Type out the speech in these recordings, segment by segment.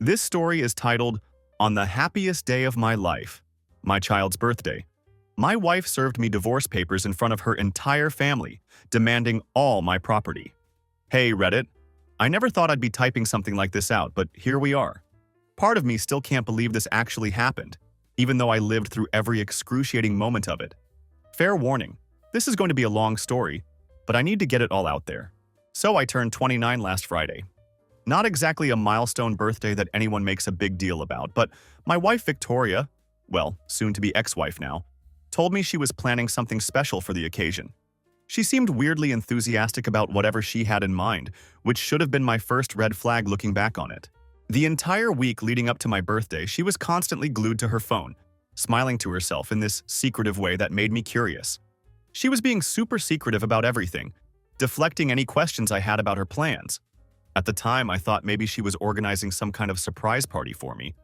This story is titled, On the Happiest Day of My Life, My Child's Birthday. My wife served me divorce papers in front of her entire family, demanding all my property. Hey, Reddit. I never thought I'd be typing something like this out, but here we are. Part of me still can't believe this actually happened, even though I lived through every excruciating moment of it. Fair warning, this is going to be a long story, but I need to get it all out there. So I turned 29 last Friday. Not exactly a milestone birthday that anyone makes a big deal about, but my wife Victoria, well, soon to be ex-wife now, told me she was planning something special for the occasion. She seemed weirdly enthusiastic about whatever she had in mind, which should have been my first red flag looking back on it. The entire week leading up to my birthday, she was constantly glued to her phone, smiling to herself in this secretive way that made me curious. She was being super secretive about everything, deflecting any questions I had about her plans. At the time, I thought maybe she was organizing some kind of surprise party for me,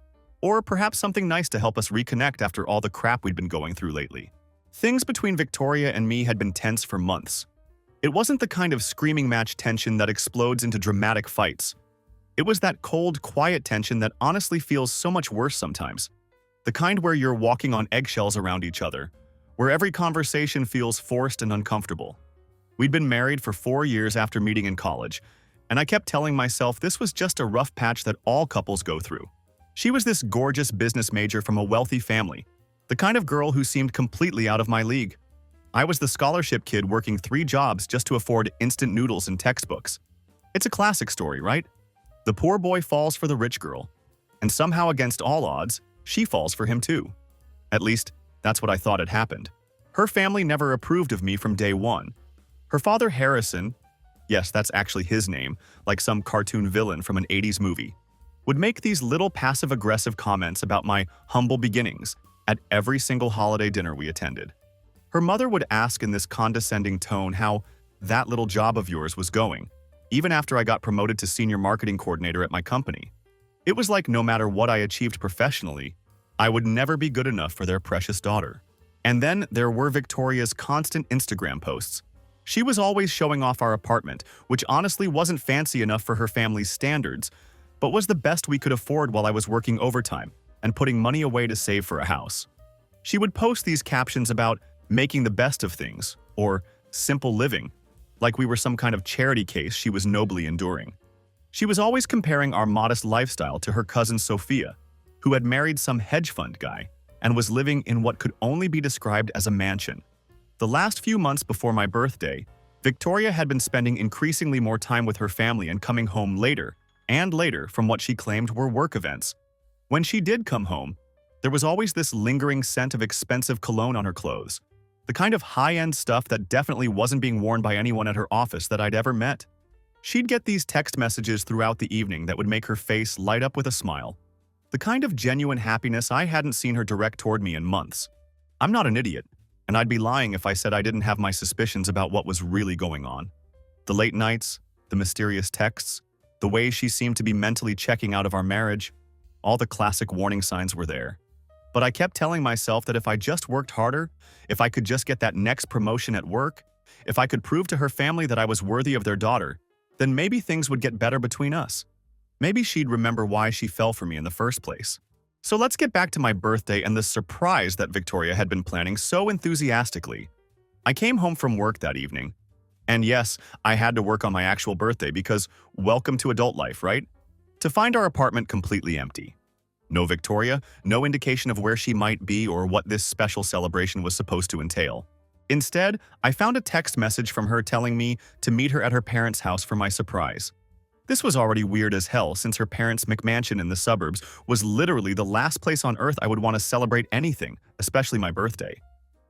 or perhaps something nice to help us reconnect after all the crap we'd been going through lately. Things between Victoria and me had been tense for months. It wasn't the kind of screaming match tension that explodes into dramatic fights. It was that cold, quiet tension that honestly feels so much worse sometimes. The kind where you're walking on eggshells around each other, where every conversation feels forced and uncomfortable. We'd been married for 4 years after meeting in college, and I kept telling myself this was just a rough patch that all couples go through. She was this gorgeous business major from a wealthy family, the kind of girl who seemed completely out of my league. I was the scholarship kid working 3 jobs just to afford instant noodles and textbooks. It's a classic story, right? The poor boy falls for the rich girl, and somehow against all odds, she falls for him too. At least, that's what I thought had happened. Her family never approved of me from day one. Her father Harrison, yes, that's actually his name, like some cartoon villain from an 80s movie, would make these little passive-aggressive comments about my humble beginnings at every single holiday dinner we attended. Her mother would ask in this condescending tone how that little job of yours was going, even after I got promoted to senior marketing coordinator at my company. It was like no matter what I achieved professionally, I would never be good enough for their precious daughter. And then there were Victoria's constant Instagram posts. She was always showing off our apartment, which honestly wasn't fancy enough for her family's standards, but was the best we could afford while I was working overtime and putting money away to save for a house. She would post these captions about making the best of things, or simple living, like we were some kind of charity case she was nobly enduring. She was always comparing our modest lifestyle to her cousin Sophia, who had married some hedge fund guy and was living in what could only be described as a mansion. The last few months before my birthday, Victoria had been spending increasingly more time with her family and coming home later and later from what she claimed were work events. When she did come home, there was always this lingering scent of expensive cologne on her clothes, the kind of high-end stuff that definitely wasn't being worn by anyone at her office that I'd ever met. She'd get these text messages throughout the evening that would make her face light up with a smile, the kind of genuine happiness I hadn't seen her direct toward me in months. I'm not an idiot, and I'd be lying if I said I didn't have my suspicions about what was really going on. The late nights, the mysterious texts, the way she seemed to be mentally checking out of our marriage, all the classic warning signs were there. But I kept telling myself that if I just worked harder, if I could just get that next promotion at work, if I could prove to her family that I was worthy of their daughter, then maybe things would get better between us. Maybe she'd remember why she fell for me in the first place. So let's get back to my birthday and the surprise that Victoria had been planning so enthusiastically. I came home from work that evening. And yes, I had to work on my actual birthday because welcome to adult life, right? To find our apartment completely empty. No Victoria, no indication of where she might be or what this special celebration was supposed to entail. Instead, I found a text message from her telling me to meet her at her parents' house for my surprise. This was already weird as hell since her parents' McMansion in the suburbs was literally the last place on earth I would want to celebrate anything, especially my birthday.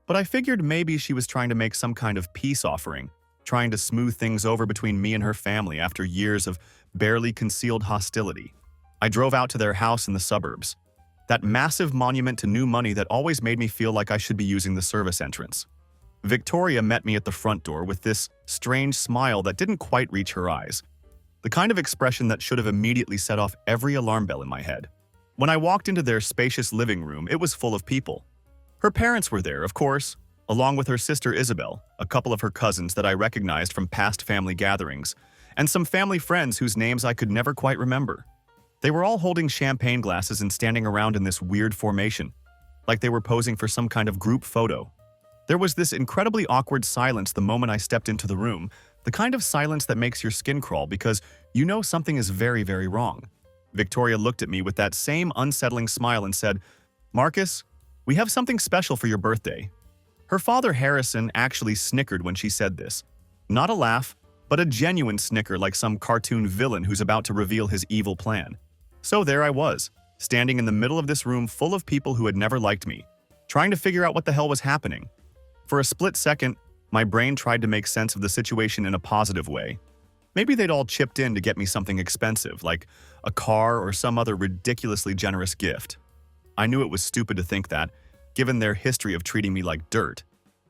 But I figured maybe she was trying to make some kind of peace offering, trying to smooth things over between me and her family after years of barely concealed hostility. I drove out to their house in the suburbs, that massive monument to new money that always made me feel like I should be using the service entrance. Victoria met me at the front door with this strange smile that didn't quite reach her eyes, the kind of expression that should have immediately set off every alarm bell in my head. When I walked into their spacious living room, it was full of people. Her parents were there, of course, along with her sister Isabel, a couple of her cousins that I recognized from past family gatherings, and some family friends whose names I could never quite remember. They were all holding champagne glasses and standing around in this weird formation, like they were posing for some kind of group photo. There was this incredibly awkward silence the moment I stepped into the room, the kind of silence that makes your skin crawl because you know something is very, very wrong. Victoria looked at me with that same unsettling smile and said, "Marcus, we have something special for your birthday." Her father, Harrison, actually snickered when she said this. Not a laugh, but a genuine snicker like some cartoon villain who's about to reveal his evil plan. So there I was, standing in the middle of this room full of people who had never liked me, trying to figure out what the hell was happening. For a split second, my brain tried to make sense of the situation in a positive way. Maybe they'd all chipped in to get me something expensive, like a car or some other ridiculously generous gift. I knew it was stupid to think that, given their history of treating me like dirt.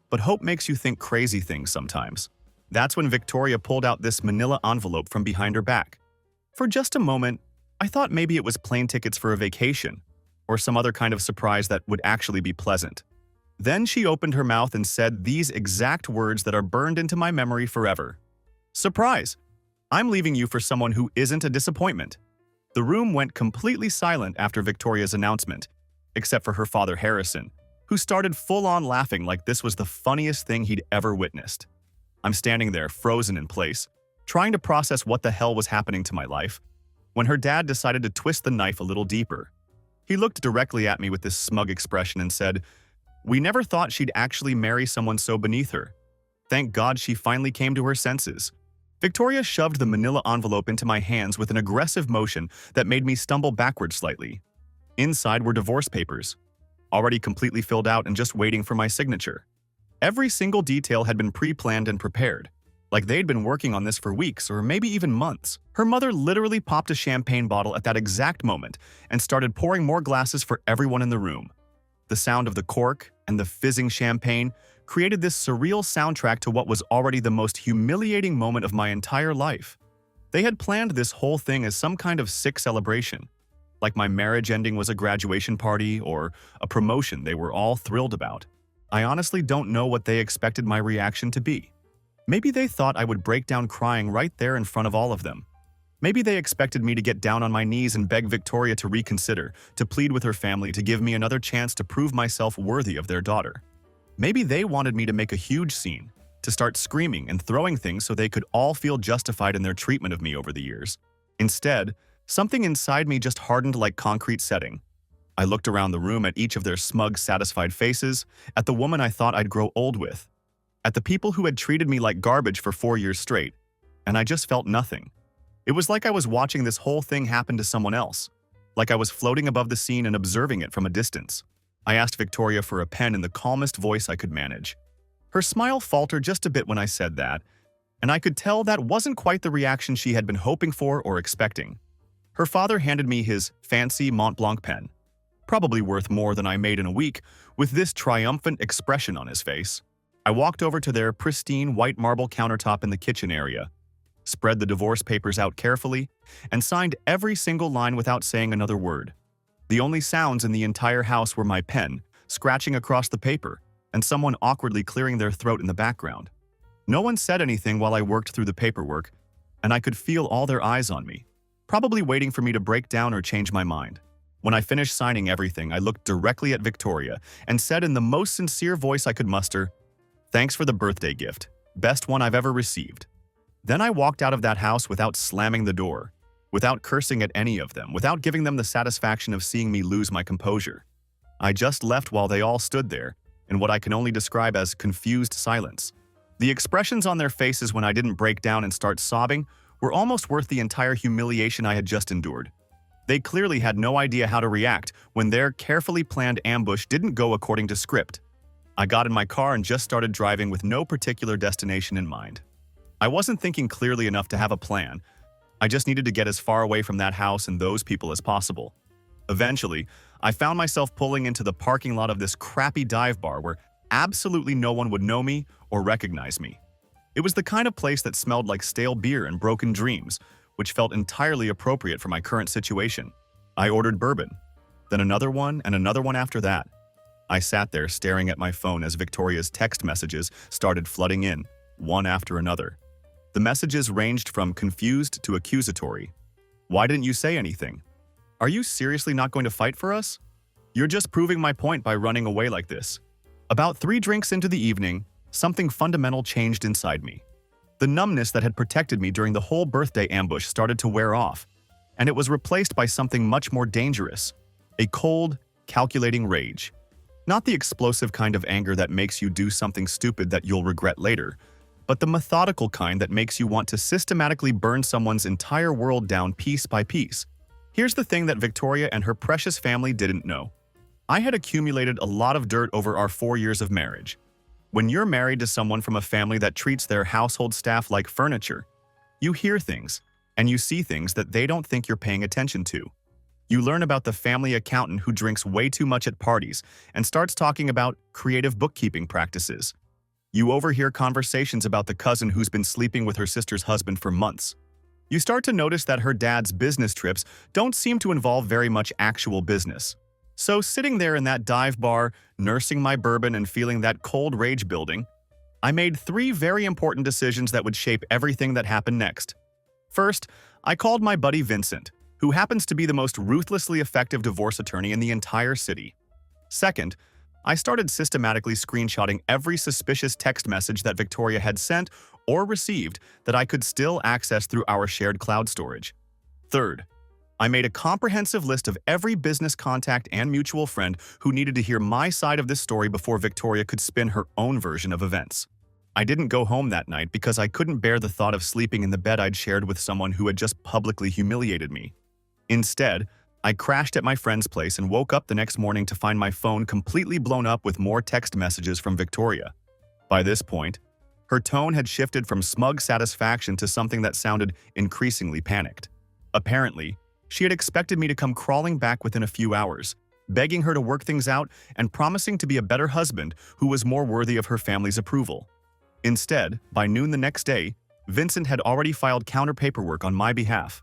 But hope makes you think crazy things sometimes. That's when Victoria pulled out this manila envelope from behind her back. For just a moment, I thought maybe it was plane tickets for a vacation, or some other kind of surprise that would actually be pleasant. Then she opened her mouth and said these exact words that are burned into my memory forever. "Surprise! I'm leaving you for someone who isn't a disappointment." The room went completely silent after Victoria's announcement, except for her father Harrison, who started full-on laughing like this was the funniest thing he'd ever witnessed. I'm standing there, frozen in place, trying to process what the hell was happening to my life, when her dad decided to twist the knife a little deeper. He looked directly at me with this smug expression and said, "We never thought she'd actually marry someone so beneath her. Thank God she finally came to her senses." Victoria shoved the manila envelope into my hands with an aggressive motion that made me stumble backwards slightly. Inside were divorce papers, already completely filled out and just waiting for my signature. Every single detail had been pre-planned and prepared, like they'd been working on this for weeks or maybe even months. Her mother literally popped a champagne bottle at that exact moment and started pouring more glasses for everyone in the room. The sound of the cork and the fizzing champagne created this surreal soundtrack to what was already the most humiliating moment of my entire life. They had planned this whole thing as some kind of sick celebration, like my marriage ending was a graduation party or a promotion they were all thrilled about. I honestly don't know what they expected my reaction to be. Maybe they thought I would break down crying right there in front of all of them. Maybe they expected me to get down on my knees and beg Victoria to reconsider, to plead with her family to give me another chance to prove myself worthy of their daughter. Maybe they wanted me to make a huge scene, to start screaming and throwing things so they could all feel justified in their treatment of me over the years. Instead, something inside me just hardened like concrete setting. I looked around the room at each of their smug, satisfied faces, at the woman I thought I'd grow old with, at the people who had treated me like garbage for 4 years straight, and I just felt nothing. It was like I was watching this whole thing happen to someone else, like I was floating above the scene and observing it from a distance. I asked Victoria for a pen in the calmest voice I could manage. Her smile faltered just a bit when I said that, and I could tell that wasn't quite the reaction she had been hoping for or expecting. Her father handed me his fancy Mont Blanc pen, probably worth more than I made in a week, with this triumphant expression on his face. I walked over to their pristine white marble countertop in the kitchen area, spread the divorce papers out carefully, and signed every single line without saying another word. The only sounds in the entire house were my pen, scratching across the paper, and someone awkwardly clearing their throat in the background. No one said anything while I worked through the paperwork, and I could feel all their eyes on me, probably waiting for me to break down or change my mind. When I finished signing everything, I looked directly at Victoria and said in the most sincere voice I could muster, "Thanks for the birthday gift. Best one I've ever received." Then I walked out of that house without slamming the door, without cursing at any of them, without giving them the satisfaction of seeing me lose my composure. I just left while they all stood there, in what I can only describe as confused silence. The expressions on their faces when I didn't break down and start sobbing were almost worth the entire humiliation I had just endured. They clearly had no idea how to react when their carefully planned ambush didn't go according to script. I got in my car and just started driving with no particular destination in mind. I wasn't thinking clearly enough to have a plan. I just needed to get as far away from that house and those people as possible. Eventually, I found myself pulling into the parking lot of this crappy dive bar where absolutely no one would know me or recognize me. It was the kind of place that smelled like stale beer and broken dreams, which felt entirely appropriate for my current situation. I ordered bourbon, then another one and another one after that. I sat there staring at my phone as Victoria's text messages started flooding in, one after another. The messages ranged from confused to accusatory. "Why didn't you say anything? Are you seriously not going to fight for us? You're just proving my point by running away like this. About 3 drinks into the evening, something fundamental changed inside me. The numbness that had protected me during the whole birthday ambush started to wear off, and it was replaced by something much more dangerous, a cold, calculating rage. Not the explosive kind of anger that makes you do something stupid that you'll regret later, but the methodical kind that makes you want to systematically burn someone's entire world down piece by piece. Here's the thing that Victoria and her precious family didn't know. I had accumulated a lot of dirt over our 4 years of marriage. When you're married to someone from a family that treats their household staff like furniture, you hear things, and you see things that they don't think you're paying attention to. You learn about the family accountant who drinks way too much at parties and starts talking about creative bookkeeping practices. You overhear conversations about the cousin who's been sleeping with her sister's husband for months. You start to notice that her dad's business trips don't seem to involve very much actual business. So sitting there in that dive bar, nursing my bourbon and feeling that cold rage building, I made 3 very important decisions that would shape everything that happened next. First, I called my buddy Vincent, who happens to be the most ruthlessly effective divorce attorney in the entire city. Second, I started systematically screenshotting every suspicious text message that Victoria had sent or received that I could still access through our shared cloud storage. Third, I made a comprehensive list of every business contact and mutual friend who needed to hear my side of this story before Victoria could spin her own version of events. I didn't go home that night because I couldn't bear the thought of sleeping in the bed I'd shared with someone who had just publicly humiliated me. Instead, I crashed at my friend's place and woke up the next morning to find my phone completely blown up with more text messages from Victoria. By this point, her tone had shifted from smug satisfaction to something that sounded increasingly panicked. Apparently, she had expected me to come crawling back within a few hours, begging her to work things out and promising to be a better husband who was more worthy of her family's approval. Instead, by noon the next day, Vincent had already filed counter paperwork on my behalf.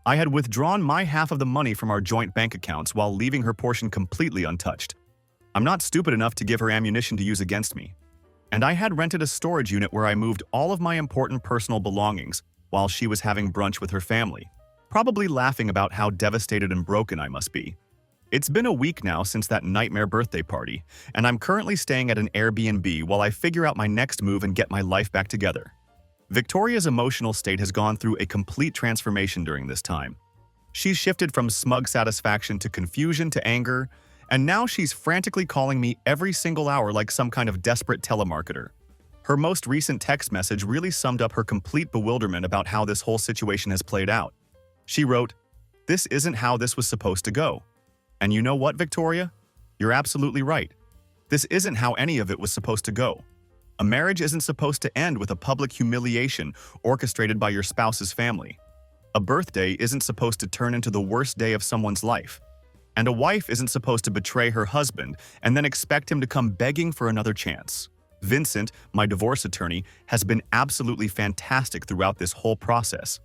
I had withdrawn my half of the money from our joint bank accounts while leaving her portion completely untouched. I'm not stupid enough to give her ammunition to use against me. And I had rented a storage unit where I moved all of my important personal belongings while she was having brunch with her family, probably laughing about how devastated and broken I must be. It's been a week now since that nightmare birthday party, and I'm currently staying at an Airbnb while I figure out my next move and get my life back together. Victoria's emotional state has gone through a complete transformation during this time. She's shifted from smug satisfaction to confusion to anger, and now she's frantically calling me every single hour like some kind of desperate telemarketer. Her most recent text message really summed up her complete bewilderment about how this whole situation has played out. She wrote, "This isn't how this was supposed to go." And you know what, Victoria? You're absolutely right. This isn't how any of it was supposed to go. A marriage isn't supposed to end with a public humiliation orchestrated by your spouse's family. A birthday isn't supposed to turn into the worst day of someone's life. And a wife isn't supposed to betray her husband and then expect him to come begging for another chance. Vincent, my divorce attorney, has been absolutely fantastic throughout this whole process.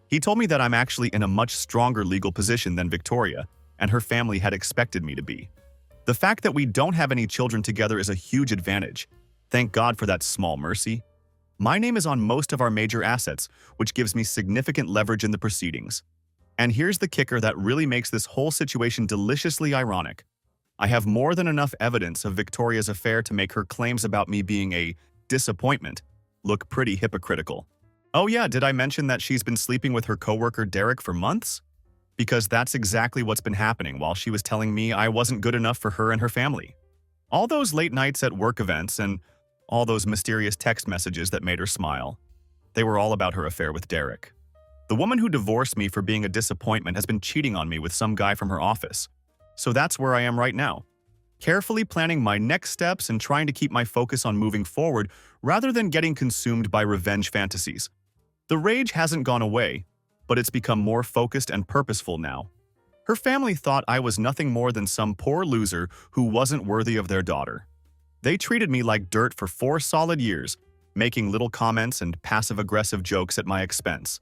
He told me that I'm actually in a much stronger legal position than Victoria and her family had expected me to be. The fact that we don't have any children together is a huge advantage. Thank God for that small mercy. My name is on most of our major assets, which gives me significant leverage in the proceedings. And here's the kicker that really makes this whole situation deliciously ironic. I have more than enough evidence of Victoria's affair to make her claims about me being a disappointment look pretty hypocritical. Oh yeah, did I mention that she's been sleeping with her coworker Derek for months? Because that's exactly what's been happening while she was telling me I wasn't good enough for her and her family. All those late nights at work events and all those mysterious text messages that made her smile, they were all about her affair with Derek. The woman who divorced me for being a disappointment has been cheating on me with some guy from her office. So that's where I am right now, carefully planning my next steps and trying to keep my focus on moving forward rather than getting consumed by revenge fantasies. The rage hasn't gone away, but it's become more focused and purposeful now. Her family thought I was nothing more than some poor loser who wasn't worthy of their daughter. They treated me like dirt for 4 solid years, making little comments and passive-aggressive jokes at my expense.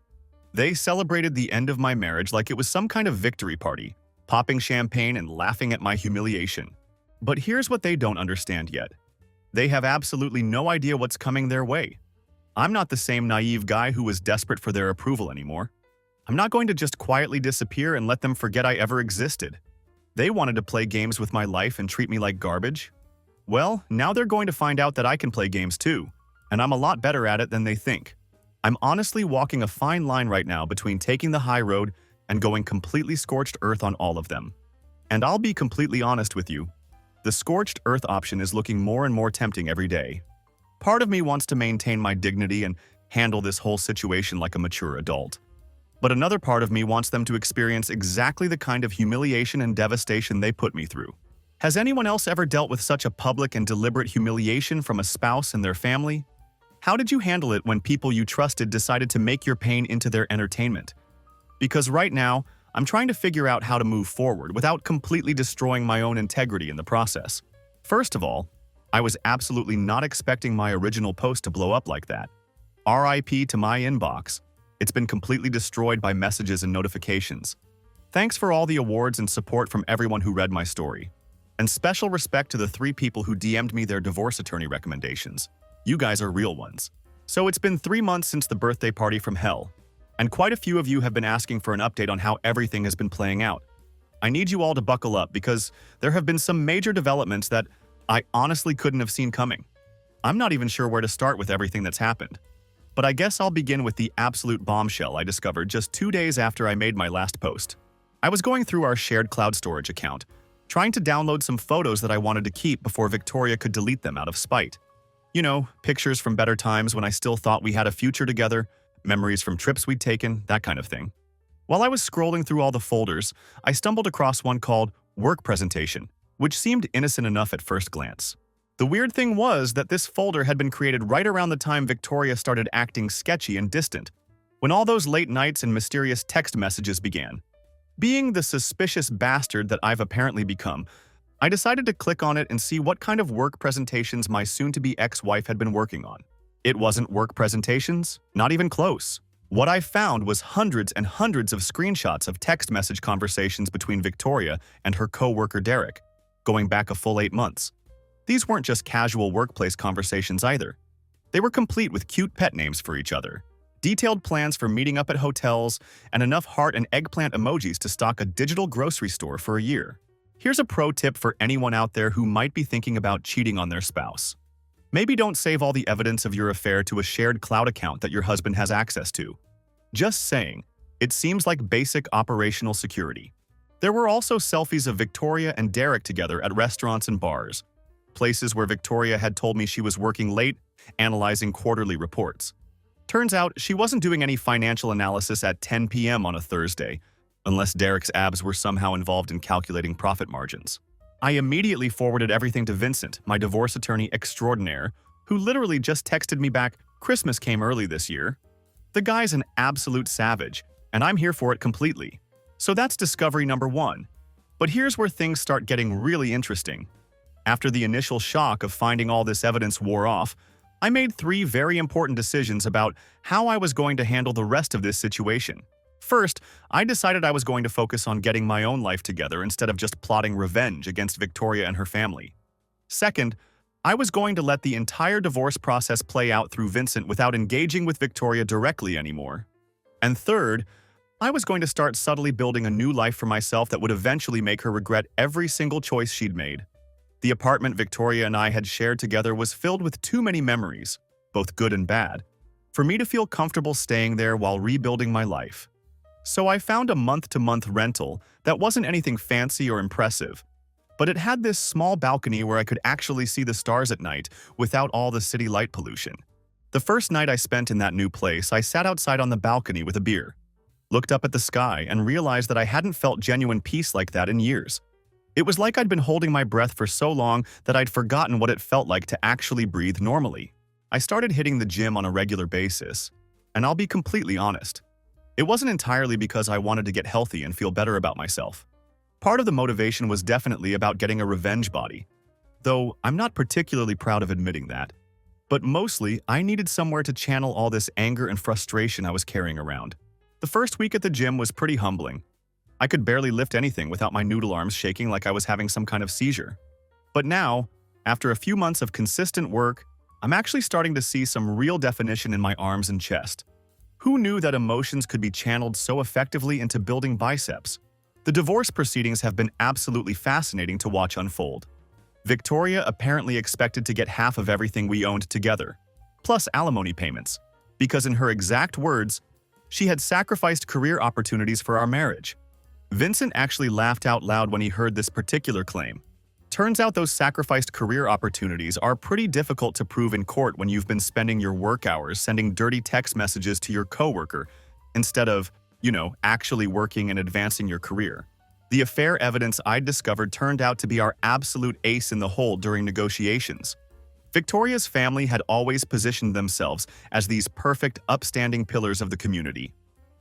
They celebrated the end of my marriage like it was some kind of victory party, popping champagne and laughing at my humiliation. But here's what they don't understand yet. They have absolutely no idea what's coming their way. I'm not the same naive guy who was desperate for their approval anymore. I'm not going to just quietly disappear and let them forget I ever existed. They wanted to play games with my life and treat me like garbage. Well, now they're going to find out that I can play games too, and I'm a lot better at it than they think. I'm honestly walking a fine line right now between taking the high road and going completely scorched earth on all of them. And I'll be completely honest with you, the scorched earth option is looking more and more tempting every day. Part of me wants to maintain my dignity and handle this whole situation like a mature adult. But another part of me wants them to experience exactly the kind of humiliation and devastation they put me through. Has anyone else ever dealt with such a public and deliberate humiliation from a spouse and their family? How did you handle it when people you trusted decided to make your pain into their entertainment? Because right now, I'm trying to figure out how to move forward without completely destroying my own integrity in the process. First of all, I was absolutely not expecting my original post to blow up like that. RIP to my inbox. It's been completely destroyed by messages and notifications. Thanks for all the awards and support from everyone who read my story. And special respect to the 3 people who DM'd me their divorce attorney recommendations. You guys are real ones. So it's been 3 months since the birthday party from hell, and quite a few of you have been asking for an update on how everything has been playing out. I need you all to buckle up because there have been some major developments that I honestly couldn't have seen coming. I'm not even sure where to start with everything that's happened. But I guess I'll begin with the absolute bombshell I discovered just 2 days after I made my last post. I was going through our shared cloud storage account, trying to download some photos that I wanted to keep before Victoria could delete them out of spite. You know, pictures from better times when I still thought we had a future together, memories from trips we'd taken, that kind of thing. While I was scrolling through all the folders, I stumbled across one called Work Presentation, which seemed innocent enough at first glance. The weird thing was that this folder had been created right around the time Victoria started acting sketchy and distant, when all those late nights and mysterious text messages began. Being the suspicious bastard that I've apparently become, I decided to click on it and see what kind of work presentations my soon-to-be ex-wife had been working on. It wasn't work presentations, not even close. What I found was hundreds and hundreds of screenshots of text message conversations between Victoria and her co-worker Derek, going back a full 8 months. These weren't just casual workplace conversations either. They were complete with cute pet names for each other, detailed plans for meeting up at hotels, and enough heart and eggplant emojis to stock a digital grocery store for a year. Here's a pro tip for anyone out there who might be thinking about cheating on their spouse. Maybe don't save all the evidence of your affair to a shared cloud account that your husband has access to. Just saying, it seems like basic operational security. There were also selfies of Victoria and Derek together at restaurants and bars, places where Victoria had told me she was working late, analyzing quarterly reports. Turns out she wasn't doing any financial analysis at 10 p.m. on a Thursday, unless Derek's abs were somehow involved in calculating profit margins. I immediately forwarded everything to Vincent, my divorce attorney extraordinaire, who literally just texted me back, "Christmas came early this year." The guy's an absolute savage, and I'm here for it completely. So that's discovery number 1. But here's where things start getting really interesting. After the initial shock of finding all this evidence wore off, I made 3 very important decisions about how I was going to handle the rest of this situation. First, I decided I was going to focus on getting my own life together instead of just plotting revenge against Victoria and her family. Second, I was going to let the entire divorce process play out through Vincent without engaging with Victoria directly anymore. And third, I was going to start subtly building a new life for myself that would eventually make her regret every single choice she'd made. The apartment Victoria and I had shared together was filled with too many memories, both good and bad, for me to feel comfortable staying there while rebuilding my life. So I found a month-to-month rental that wasn't anything fancy or impressive, but it had this small balcony where I could actually see the stars at night without all the city light pollution. The first night I spent in that new place, I sat outside on the balcony with a beer, looked up at the sky, and realized that I hadn't felt genuine peace like that in years. It was like I'd been holding my breath for so long that I'd forgotten what it felt like to actually breathe normally. I started hitting the gym on a regular basis, and I'll be completely honest. It wasn't entirely because I wanted to get healthy and feel better about myself. Part of the motivation was definitely about getting a revenge body, though I'm not particularly proud of admitting that. But mostly, I needed somewhere to channel all this anger and frustration I was carrying around. The first week at the gym was pretty humbling. I could barely lift anything without my noodle arms shaking like I was having some kind of seizure. But now, after a few months of consistent work, I'm actually starting to see some real definition in my arms and chest. Who knew that emotions could be channeled so effectively into building biceps? The divorce proceedings have been absolutely fascinating to watch unfold. Victoria apparently expected to get half of everything we owned together, plus alimony payments, because in her exact words, she had sacrificed career opportunities for our marriage. Vincent actually laughed out loud when he heard this particular claim. Turns out those sacrificed career opportunities are pretty difficult to prove in court when you've been spending your work hours sending dirty text messages to your coworker instead of, actually working and advancing your career. The affair evidence I'd discovered turned out to be our absolute ace in the hole during negotiations. Victoria's family had always positioned themselves as these perfect, upstanding pillars of the community.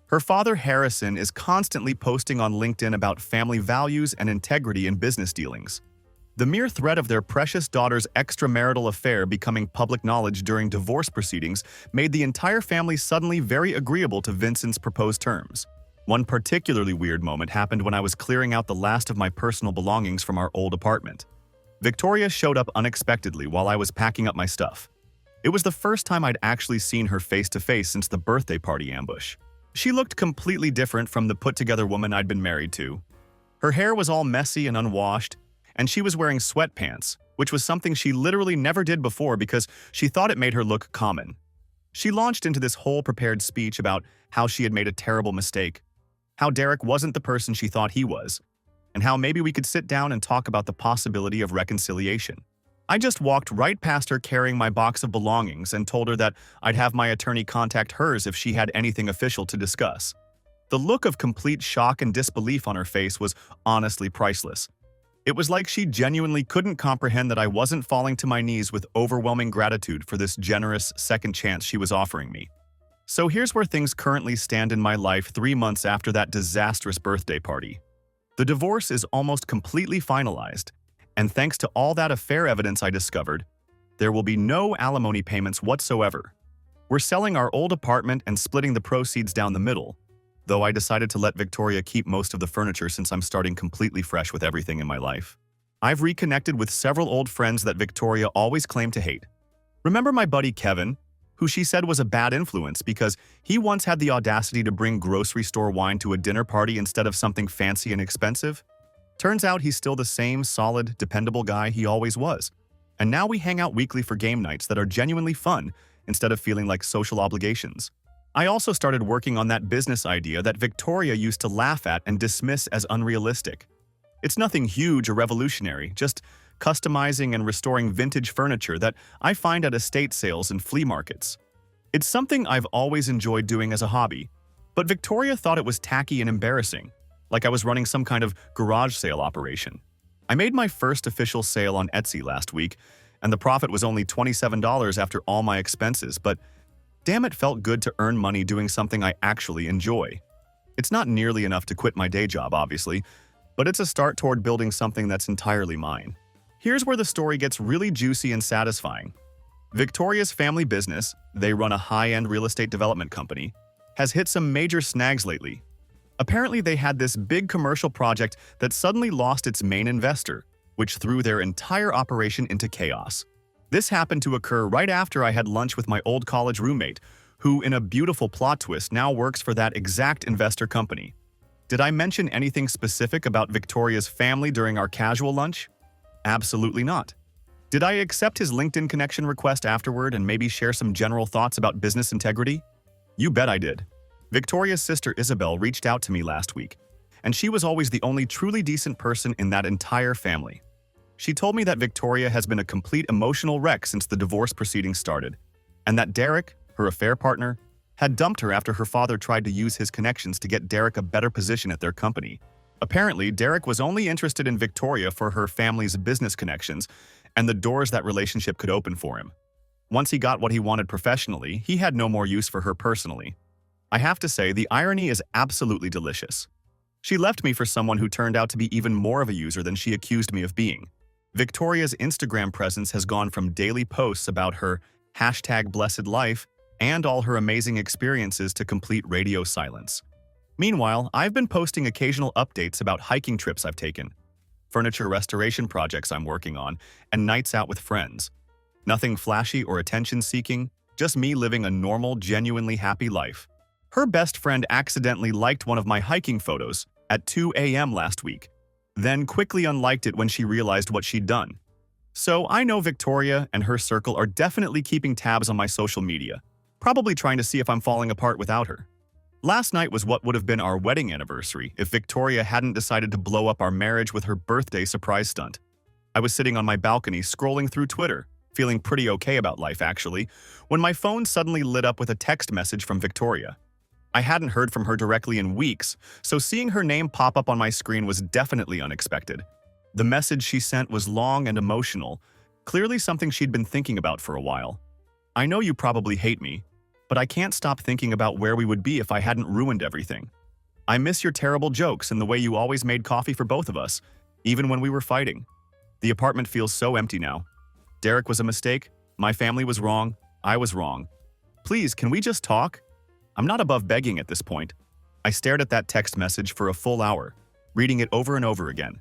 Her father, Harrison, is constantly posting on LinkedIn about family values and integrity in business dealings. The mere threat of their precious daughter's extramarital affair becoming public knowledge during divorce proceedings made the entire family suddenly very agreeable to Vincent's proposed terms. One particularly weird moment happened when I was clearing out the last of my personal belongings from our old apartment. Victoria showed up unexpectedly while I was packing up my stuff. It was the first time I'd actually seen her face-to-face since the birthday party ambush. She looked completely different from the put-together woman I'd been married to. Her hair was all messy and unwashed, and she was wearing sweatpants, which was something she literally never did before because she thought it made her look common. She launched into this whole prepared speech about how she had made a terrible mistake, how Derek wasn't the person she thought he was, and how maybe we could sit down and talk about the possibility of reconciliation. I just walked right past her carrying my box of belongings and told her that I'd have my attorney contact hers if she had anything official to discuss. The look of complete shock and disbelief on her face was honestly priceless. It was like she genuinely couldn't comprehend that I wasn't falling to my knees with overwhelming gratitude for this generous second chance she was offering me. So here's where things currently stand in my life 3 months after that disastrous birthday party. The divorce is almost completely finalized, and thanks to all that affair evidence I discovered, there will be no alimony payments whatsoever. We're selling our old apartment and splitting the proceeds down the middle, though I decided to let Victoria keep most of the furniture since I'm starting completely fresh with everything in my life. I've reconnected with several old friends that Victoria always claimed to hate. Remember my buddy Kevin, who she said was a bad influence because he once had the audacity to bring grocery store wine to a dinner party instead of something fancy and expensive? Turns out he's still the same solid, dependable guy he always was. And now we hang out weekly for game nights that are genuinely fun instead of feeling like social obligations. I also started working on that business idea that Victoria used to laugh at and dismiss as unrealistic. It's nothing huge or revolutionary, just customizing and restoring vintage furniture that I find at estate sales and flea markets. It's something I've always enjoyed doing as a hobby, but Victoria thought it was tacky and embarrassing, like I was running some kind of garage sale operation. I made my first official sale on Etsy last week, and the profit was only $27 after all my expenses, but damn, it felt good to earn money doing something I actually enjoy. It's not nearly enough to quit my day job, obviously, but it's a start toward building something that's entirely mine. Here's where the story gets really juicy and satisfying. Victoria's family business, they run a high-end real estate development company, has hit some major snags lately. Apparently, they had this big commercial project that suddenly lost its main investor, which threw their entire operation into chaos. This happened to occur right after I had lunch with my old college roommate, who, in a beautiful plot twist, now works for that exact investor company. Did I mention anything specific about Victoria's family during our casual lunch? Absolutely not. Did I accept his LinkedIn connection request afterward and maybe share some general thoughts about business integrity? You bet I did. Victoria's sister Isabel reached out to me last week, and she was always the only truly decent person in that entire family. She told me that Victoria has been a complete emotional wreck since the divorce proceedings started, and that Derek, her affair partner, had dumped her after her father tried to use his connections to get Derek a better position at their company. Apparently, Derek was only interested in Victoria for her family's business connections and the doors that relationship could open for him. Once he got what he wanted professionally, he had no more use for her personally. I have to say, the irony is absolutely delicious. She left me for someone who turned out to be even more of a user than she accused me of being. Victoria's Instagram presence has gone from daily posts about her #blessed life and all her amazing experiences to complete radio silence. Meanwhile, I've been posting occasional updates about hiking trips I've taken, furniture restoration projects I'm working on, and nights out with friends. Nothing flashy or attention-seeking, just me living a normal, genuinely happy life. Her best friend accidentally liked one of my hiking photos at 2 a.m. last week, then quickly unliked it when she realized what she'd done. So I know Victoria and her circle are definitely keeping tabs on my social media, probably trying to see if I'm falling apart without her. Last night was what would have been our wedding anniversary if Victoria hadn't decided to blow up our marriage with her birthday surprise stunt. I was sitting on my balcony scrolling through Twitter, feeling pretty okay about life actually, when my phone suddenly lit up with a text message from Victoria. I hadn't heard from her directly in weeks, so seeing her name pop up on my screen was definitely unexpected. The message she sent was long and emotional, clearly something she'd been thinking about for a while. I know you probably hate me, but I can't stop thinking about where we would be if I hadn't ruined everything. I miss your terrible jokes and the way you always made coffee for both of us, even when we were fighting. The apartment feels so empty now. Derek was a mistake, my family was wrong, I was wrong. Please, can we just talk? I'm not above begging at this point. I stared at that text message for a full hour, reading it over and over again.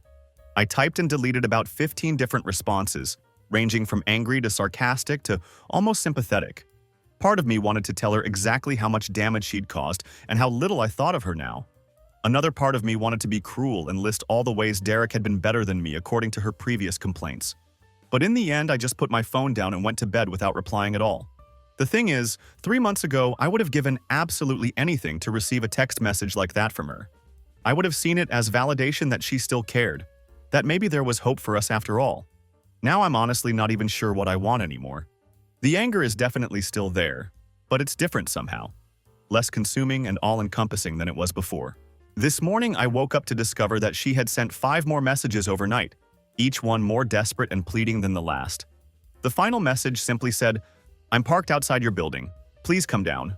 I typed and deleted about 15 different responses, ranging from angry to sarcastic to almost sympathetic. Part of me wanted to tell her exactly how much damage she'd caused and how little I thought of her now. Another part of me wanted to be cruel and list all the ways Derek had been better than me according to her previous complaints. But in the end, I just put my phone down and went to bed without replying at all. The thing is, 3 months ago, I would have given absolutely anything to receive a text message like that from her. I would have seen it as validation that she still cared, that maybe there was hope for us after all. Now I'm honestly not even sure what I want anymore. The anger is definitely still there, but it's different somehow. Less consuming and all-encompassing than it was before. This morning, I woke up to discover that she had sent 5 more messages overnight, each one more desperate and pleading than the last. The final message simply said, "I'm parked outside your building. Please come down."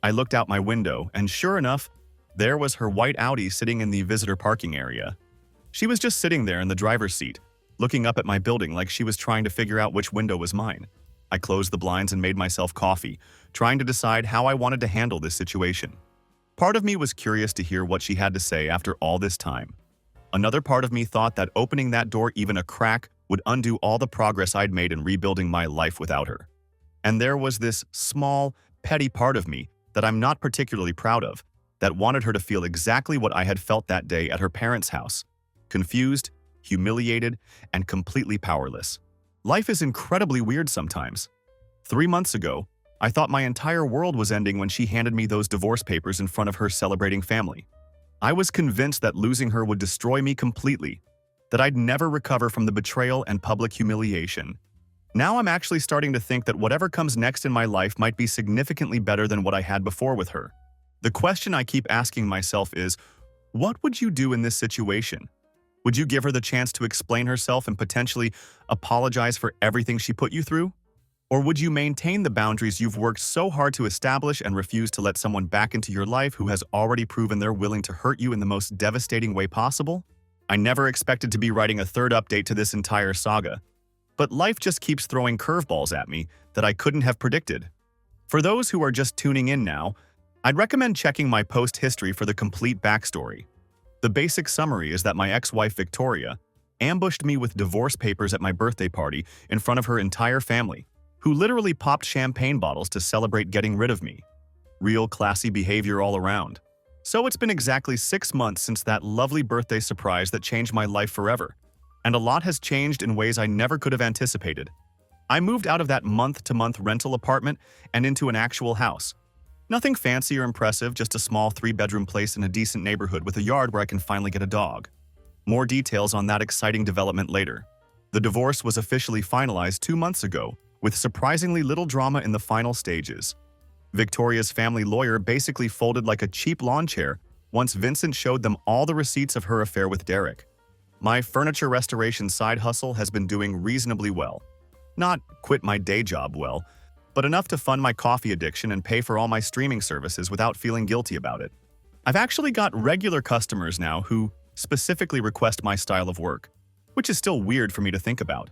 I looked out my window, and sure enough, there was her white Audi sitting in the visitor parking area. She was just sitting there in the driver's seat, looking up at my building like she was trying to figure out which window was mine. I closed the blinds and made myself coffee, trying to decide how I wanted to handle this situation. Part of me was curious to hear what she had to say after all this time. Another part of me thought that opening that door even a crack would undo all the progress I'd made in rebuilding my life without her. And there was this small, petty part of me that I'm not particularly proud of, that wanted her to feel exactly what I had felt that day at her parents' house. Confused, humiliated, and completely powerless. Life is incredibly weird sometimes. 3 months ago, I thought my entire world was ending when she handed me those divorce papers in front of her celebrating family. I was convinced that losing her would destroy me completely, that I'd never recover from the betrayal and public humiliation. Now I'm actually starting to think that whatever comes next in my life might be significantly better than what I had before with her. The question I keep asking myself is, what would you do in this situation? Would you give her the chance to explain herself and potentially apologize for everything she put you through? Or would you maintain the boundaries you've worked so hard to establish and refuse to let someone back into your life who has already proven they're willing to hurt you in the most devastating way possible? I never expected to be writing a third update to this entire saga. But life just keeps throwing curveballs at me that I couldn't have predicted. For those who are just tuning in now, I'd recommend checking my post history for the complete backstory. The basic summary is that my ex-wife Victoria ambushed me with divorce papers at my birthday party in front of her entire family, who literally popped champagne bottles to celebrate getting rid of me. Real classy behavior all around. So it's been exactly 6 months since that lovely birthday surprise that changed my life forever. And a lot has changed in ways I never could have anticipated. I moved out of that month-to-month rental apartment and into an actual house. Nothing fancy or impressive, just a small 3-bedroom place in a decent neighborhood with a yard where I can finally get a dog. More details on that exciting development later. The divorce was officially finalized 2 months ago, with surprisingly little drama in the final stages. Victoria's family lawyer basically folded like a cheap lawn chair once Vincent showed them all the receipts of her affair with Derek. My furniture restoration side hustle has been doing reasonably well. Not quit my day job well, but enough to fund my coffee addiction and pay for all my streaming services without feeling guilty about it. I've actually got regular customers now who specifically request my style of work, which is still weird for me to think about.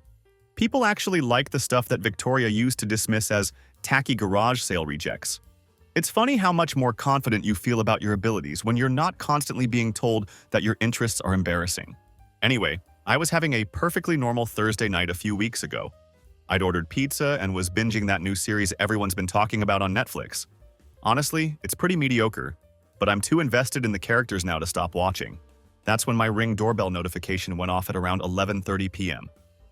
People actually like the stuff that Victoria used to dismiss as tacky garage sale rejects. It's funny how much more confident you feel about your abilities when you're not constantly being told that your interests are embarrassing. Anyway, I was having a perfectly normal Thursday night a few weeks ago. I'd ordered pizza and was binging that new series everyone's been talking about on Netflix. Honestly, it's pretty mediocre, but I'm too invested in the characters now to stop watching. That's when my Ring doorbell notification went off at around 11:30 p.m.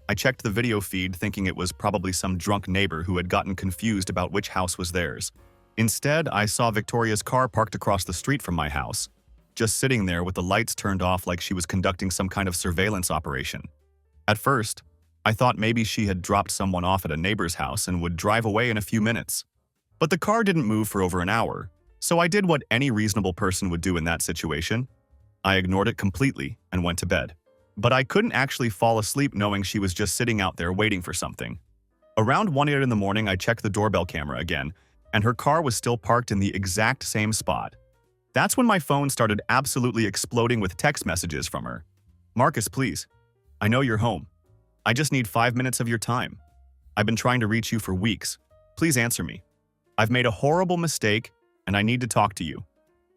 I checked the video feed thinking it was probably some drunk neighbor who had gotten confused about which house was theirs. Instead, I saw Victoria's car parked across the street from my house, just sitting there with the lights turned off like she was conducting some kind of surveillance operation. At first, I thought maybe she had dropped someone off at a neighbor's house and would drive away in a few minutes. But the car didn't move for over an hour, so I did what any reasonable person would do in that situation. I ignored it completely and went to bed. But I couldn't actually fall asleep knowing she was just sitting out there waiting for something. Around 1 a.m. in the morning, I checked the doorbell camera again, and her car was still parked in the exact same spot. That's when my phone started absolutely exploding with text messages from her. "Marcus, please. I know you're home. I just need 5 minutes of your time. I've been trying to reach you for weeks. Please answer me. I've made a horrible mistake, and I need to talk to you."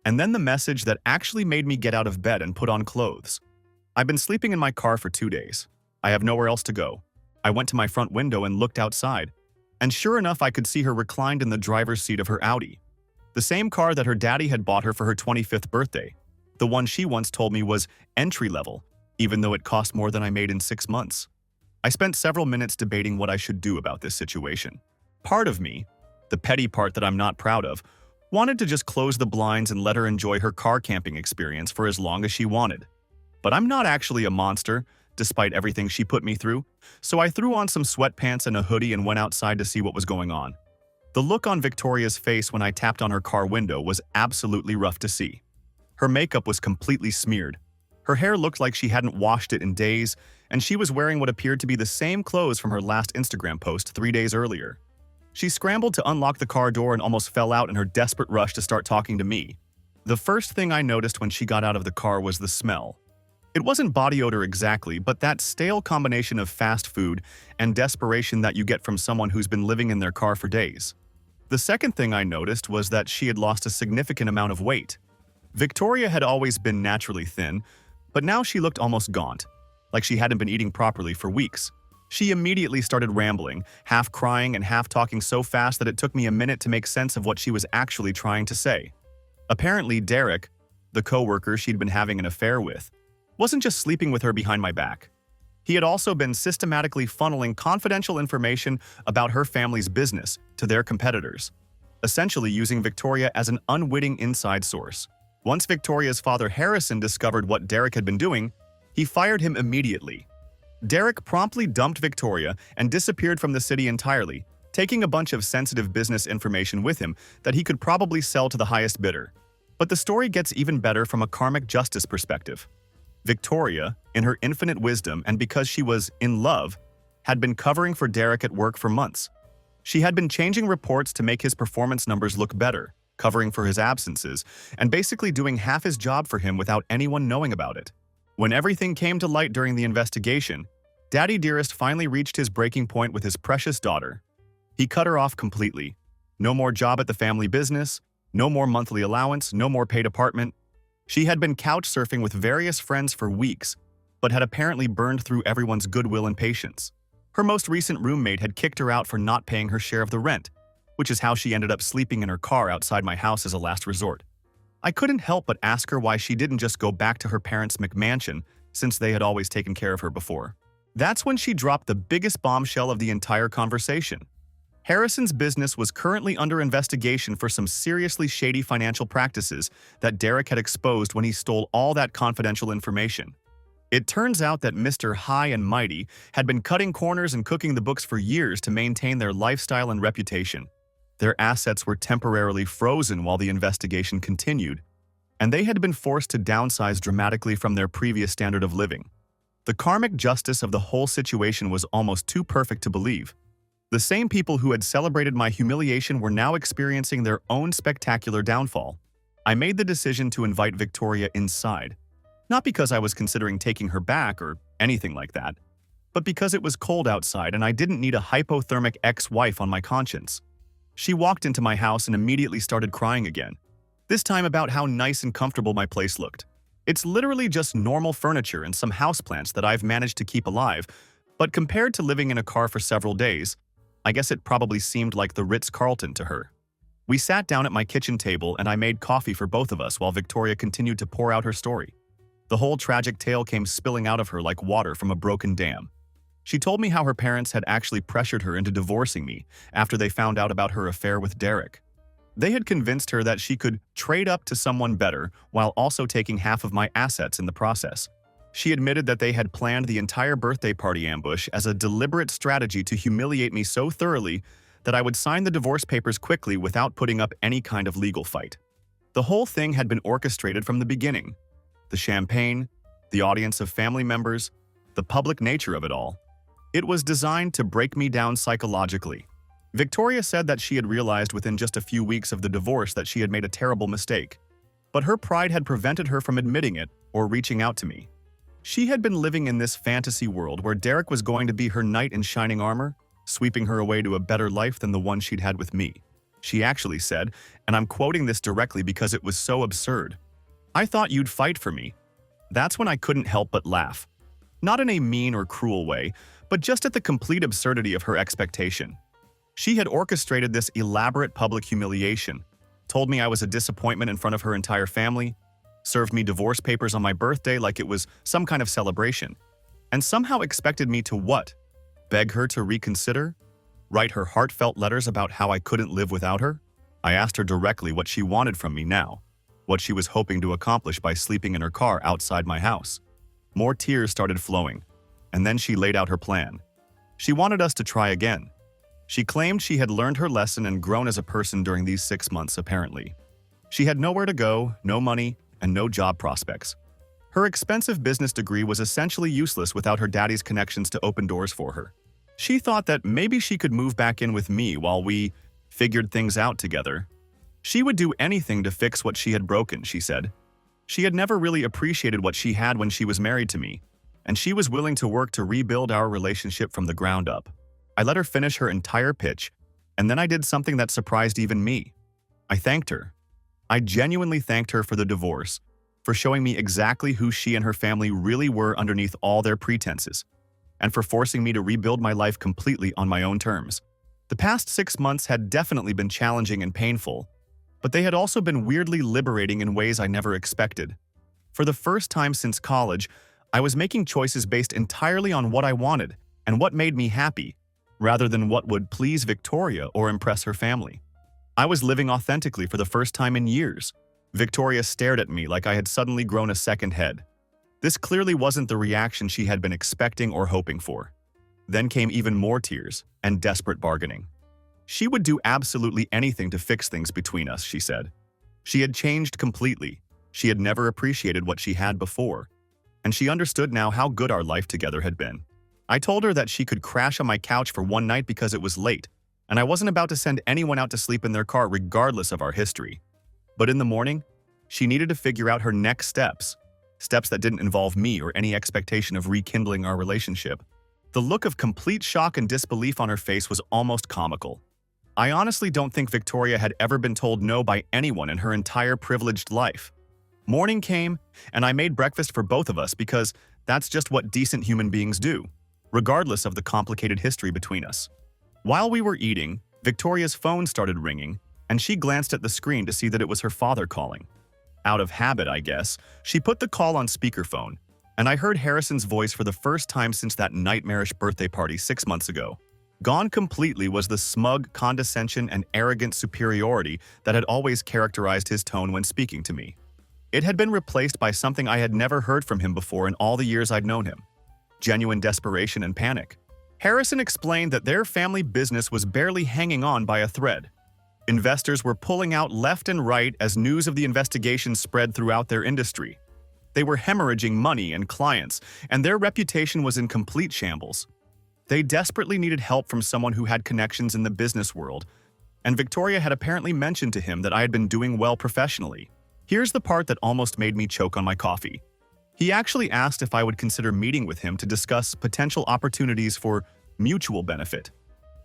And then the message that actually made me get out of bed and put on clothes. "I've been sleeping in my car for 2 days. I have nowhere else to go. I went to my front window and looked outside. And sure enough, I could see her reclined in the driver's seat of her Audi. The same car that her daddy had bought her for her 25th birthday. The one she once told me was entry-level, even though it cost more than I made in 6 months. I spent several minutes debating what I should do about this situation. Part of me, the petty part that I'm not proud of, wanted to just close the blinds and let her enjoy her car camping experience for as long as she wanted. But I'm not actually a monster, despite everything she put me through, so I threw on some sweatpants and a hoodie and went outside to see what was going on. The look on Victoria's face when I tapped on her car window was absolutely rough to see. Her makeup was completely smeared. Her hair looked like she hadn't washed it in days, and she was wearing what appeared to be the same clothes from her last Instagram post 3 days earlier. She scrambled to unlock the car door and almost fell out in her desperate rush to start talking to me. The first thing I noticed when she got out of the car was the smell. It wasn't body odor exactly, but that stale combination of fast food and desperation that you get from someone who's been living in their car for days. The second thing I noticed was that she had lost a significant amount of weight. Victoria had always been naturally thin, but now she looked almost gaunt, like she hadn't been eating properly for weeks. She immediately started rambling, half crying and half talking so fast that it took me a minute to make sense of what she was actually trying to say. Apparently, Derek, the co-worker she'd been having an affair with, wasn't just sleeping with her behind my back. He had also been systematically funneling confidential information about her family's business to their competitors, essentially using Victoria as an unwitting inside source. Once Victoria's father Harrison discovered what Derek had been doing, he fired him immediately. Derek promptly dumped Victoria and disappeared from the city entirely, taking a bunch of sensitive business information with him that he could probably sell to the highest bidder. But the story gets even better from a karmic justice perspective. Victoria, in her infinite wisdom and because she was in love, had been covering for Derek at work for months. She had been changing reports to make his performance numbers look better, covering for his absences, and basically doing half his job for him without anyone knowing about it. When everything came to light during the investigation, Daddy Dearest finally reached his breaking point with his precious daughter. He cut her off completely. No more job at the family business, no more monthly allowance, no more paid apartment. She had been couch surfing with various friends for weeks, but had apparently burned through everyone's goodwill and patience. Her most recent roommate had kicked her out for not paying her share of the rent, which is how she ended up sleeping in her car outside my house as a last resort. I couldn't help but ask her why she didn't just go back to her parents' McMansion, since they had always taken care of her before. That's when she dropped the biggest bombshell of the entire conversation. Harrison's business was currently under investigation for some seriously shady financial practices that Derek had exposed when he stole all that confidential information. It turns out that Mr. High and Mighty had been cutting corners and cooking the books for years to maintain their lifestyle and reputation. Their assets were temporarily frozen while the investigation continued, and they had been forced to downsize dramatically from their previous standard of living. The karmic justice of the whole situation was almost too perfect to believe. The same people who had celebrated my humiliation were now experiencing their own spectacular downfall. I made the decision to invite Victoria inside, not because I was considering taking her back or anything like that, but because it was cold outside and I didn't need a hypothermic ex-wife on my conscience. She walked into my house and immediately started crying again, this time about how nice and comfortable my place looked. It's literally just normal furniture and some houseplants that I've managed to keep alive, but compared to living in a car for several days, I guess it probably seemed like the Ritz-Carlton to her. We sat down at my kitchen table and I made coffee for both of us while Victoria continued to pour out her story. The whole tragic tale came spilling out of her like water from a broken dam. She told me how her parents had actually pressured her into divorcing me after they found out about her affair with Derek. They had convinced her that she could trade up to someone better while also taking half of my assets in the process. She admitted that they had planned the entire birthday party ambush as a deliberate strategy to humiliate me so thoroughly that I would sign the divorce papers quickly without putting up any kind of legal fight. The whole thing had been orchestrated from the beginning. The champagne, the audience of family members, the public nature of it all. It was designed to break me down psychologically. Victoria said that she had realized within just a few weeks of the divorce that she had made a terrible mistake, but her pride had prevented her from admitting it or reaching out to me. She had been living in this fantasy world where Derek was going to be her knight in shining armor, sweeping her away to a better life than the one she'd had with me. She actually said, and I'm quoting this directly because it was so absurd, "I thought you'd fight for me." That's when I couldn't help but laugh. Not in a mean or cruel way, but just at the complete absurdity of her expectation. She had orchestrated this elaborate public humiliation, told me I was a disappointment in front of her entire family, served me divorce papers on my birthday like it was some kind of celebration, and somehow expected me to what? Beg her to reconsider? Write her heartfelt letters about how I couldn't live without her? I asked her directly what she wanted from me now, what she was hoping to accomplish by sleeping in her car outside my house. More tears started flowing, and then she laid out her plan. She wanted us to try again. She claimed she had learned her lesson and grown as a person during these 6 months, apparently. She had nowhere to go, no money, and no job prospects. Her expensive business degree was essentially useless without her daddy's connections to open doors for her. She thought that maybe she could move back in with me while we figured things out together. She would do anything to fix what she had broken, she said. She had never really appreciated what she had when she was married to me, and she was willing to work to rebuild our relationship from the ground up. I let her finish her entire pitch, and then I did something that surprised even me. I thanked her. I genuinely thanked her for the divorce, for showing me exactly who she and her family really were underneath all their pretenses, and for forcing me to rebuild my life completely on my own terms. The past 6 months had definitely been challenging and painful, but they had also been weirdly liberating in ways I never expected. For the first time since college, I was making choices based entirely on what I wanted and what made me happy, rather than what would please Victoria or impress her family. I was living authentically for the first time in years. Victoria stared at me like I had suddenly grown a second head. This clearly wasn't the reaction she had been expecting or hoping for. Then came even more tears and desperate bargaining. She would do absolutely anything to fix things between us, she said. She had changed completely. She had never appreciated what she had before, and she understood now how good our life together had been. I told her that she could crash on my couch for one night because it was late, and I wasn't about to send anyone out to sleep in their car regardless of our history. But in the morning, she needed to figure out her next steps that didn't involve me or any expectation of rekindling our relationship. The look of complete shock and disbelief on her face was almost comical. I honestly don't think Victoria had ever been told no by anyone in her entire privileged life. Morning came, and I made breakfast for both of us because that's just what decent human beings do, regardless of the complicated history between us. While we were eating, Victoria's phone started ringing, and she glanced at the screen to see that it was her father calling. Out of habit, I guess, she put the call on speakerphone, and I heard Harrison's voice for the first time since that nightmarish birthday party 6 months ago. Gone completely was the smug condescension and arrogant superiority that had always characterized his tone when speaking to me. It had been replaced by something I had never heard from him before in all the years I'd known him: genuine desperation and panic. Harrison explained that their family business was barely hanging on by a thread. Investors were pulling out left and right as news of the investigation spread throughout their industry. They were hemorrhaging money and clients, and their reputation was in complete shambles. They desperately needed help from someone who had connections in the business world, and Victoria had apparently mentioned to him that I had been doing well professionally. Here's the part that almost made me choke on my coffee. He actually asked if I would consider meeting with him to discuss potential opportunities for mutual benefit.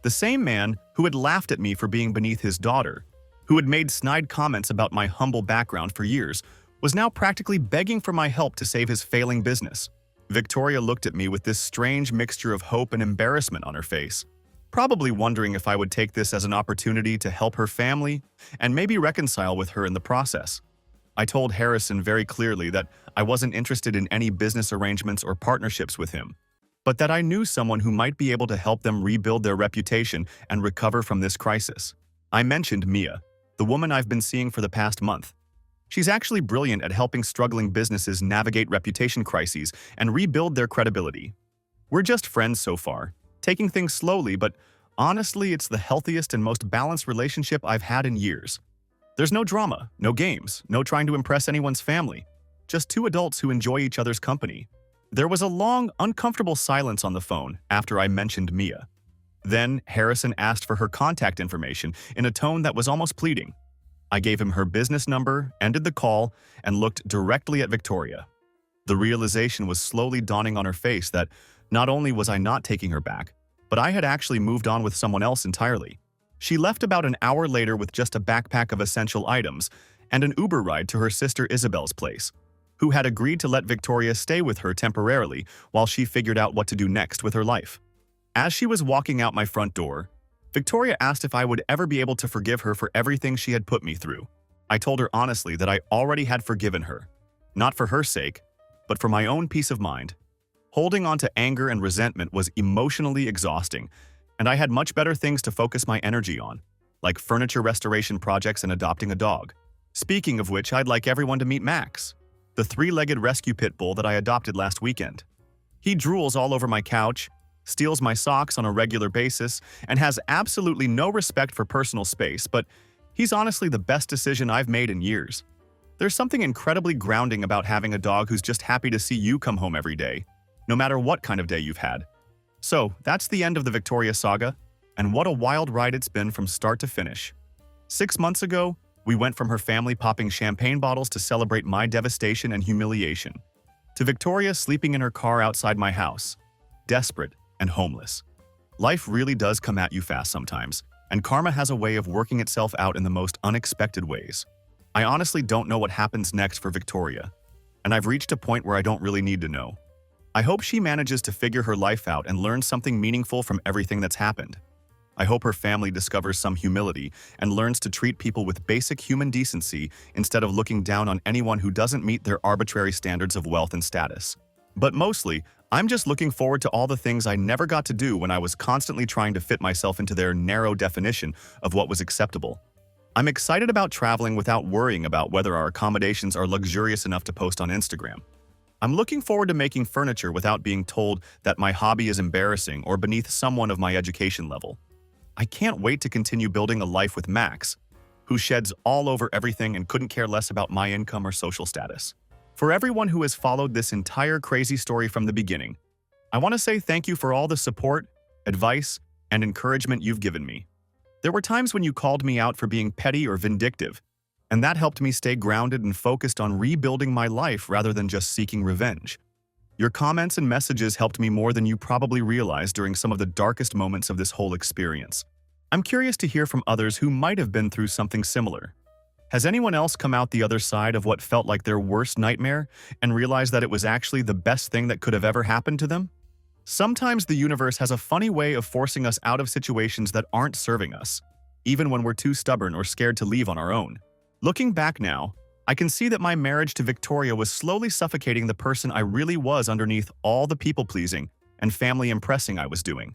The same man who had laughed at me for being beneath his daughter, who had made snide comments about my humble background for years, was now practically begging for my help to save his failing business. Victoria looked at me with this strange mixture of hope and embarrassment on her face. probably wondering if I would take this as an opportunity to help her family and maybe reconcile with her in the process. I told Harrison very clearly that I wasn't interested in any business arrangements or partnerships with him, but that I knew someone who might be able to help them rebuild their reputation and recover from this crisis. I mentioned Mia, the woman I've been seeing for the past month. She's actually brilliant at helping struggling businesses navigate reputation crises and rebuild their credibility. We're just friends so far, taking things slowly, but honestly, it's the healthiest and most balanced relationship I've had in years. There's no drama, no games, no trying to impress anyone's family. Just two adults who enjoy each other's company. There was a long, uncomfortable silence on the phone after I mentioned Mia. Then Harrison asked for her contact information in a tone that was almost pleading. I gave him her business number, ended the call, and looked directly at Victoria. The realization was slowly dawning on her face that not only was I not taking her back, but I had actually moved on with someone else entirely. She left about an hour later with just a backpack of essential items and an Uber ride to her sister Isabel's place, who had agreed to let Victoria stay with her temporarily while she figured out what to do next with her life. As she was walking out my front door, Victoria asked if I would ever be able to forgive her for everything she had put me through. I told her honestly that I already had forgiven her, not for her sake, but for my own peace of mind. Holding on to anger and resentment was emotionally exhausting, and I had much better things to focus my energy on, like furniture restoration projects and adopting a dog. Speaking of which, I'd like everyone to meet Max, the three-legged rescue pit bull that I adopted last weekend. He drools all over my couch, steals my socks on a regular basis, and has absolutely no respect for personal space, but he's honestly the best decision I've made in years. There's something incredibly grounding about having a dog who's just happy to see you come home every day, no matter what kind of day you've had. So, that's the end of the Victoria saga, and what a wild ride it's been from start to finish. 6 months ago, we went from her family popping champagne bottles to celebrate my devastation and humiliation, to Victoria sleeping in her car outside my house, desperate and homeless. Life really does come at you fast sometimes, and karma has a way of working itself out in the most unexpected ways. I honestly don't know what happens next for Victoria, and I've reached a point where I don't really need to know. I hope she manages to figure her life out and learn something meaningful from everything that's happened. I hope her family discovers some humility and learns to treat people with basic human decency instead of looking down on anyone who doesn't meet their arbitrary standards of wealth and status. But mostly, I'm just looking forward to all the things I never got to do when I was constantly trying to fit myself into their narrow definition of what was acceptable. I'm excited about traveling without worrying about whether our accommodations are luxurious enough to post on Instagram. I'm looking forward to making furniture without being told that my hobby is embarrassing or beneath someone of my education level. I can't wait to continue building a life with Max, who sheds all over everything and couldn't care less about my income or social status. For everyone who has followed this entire crazy story from the beginning, I want to say thank you for all the support, advice, and encouragement you've given me. There were times when you called me out for being petty or vindictive, and that helped me stay grounded and focused on rebuilding my life rather than just seeking revenge. Your comments and messages helped me more than you probably realized during some of the darkest moments of this whole experience. I'm curious to hear from others who might have been through something similar. Has anyone else come out the other side of what felt like their worst nightmare and realized that it was actually the best thing that could have ever happened to them? Sometimes the universe has a funny way of forcing us out of situations that aren't serving us, even when we're too stubborn or scared to leave on our own. Looking back now, I can see that my marriage to Victoria was slowly suffocating the person I really was underneath all the people-pleasing and family impressing I was doing.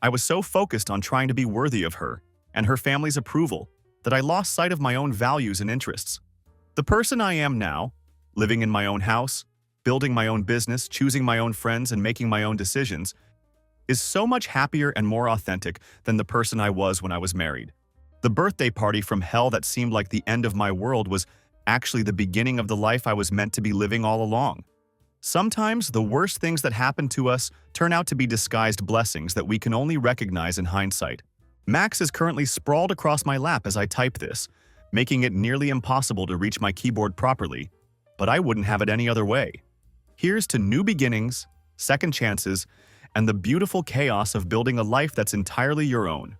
I was so focused on trying to be worthy of her and her family's approval that I lost sight of my own values and interests. The person I am now, living in my own house, building my own business, choosing my own friends, and making my own decisions, is so much happier and more authentic than the person I was when I was married. The birthday party from hell that seemed like the end of my world was actually the beginning of the life I was meant to be living all along. Sometimes the worst things that happen to us turn out to be disguised blessings that we can only recognize in hindsight. Max is currently sprawled across my lap as I type this, making it nearly impossible to reach my keyboard properly, but I wouldn't have it any other way. Here's to new beginnings, second chances, and the beautiful chaos of building a life that's entirely your own.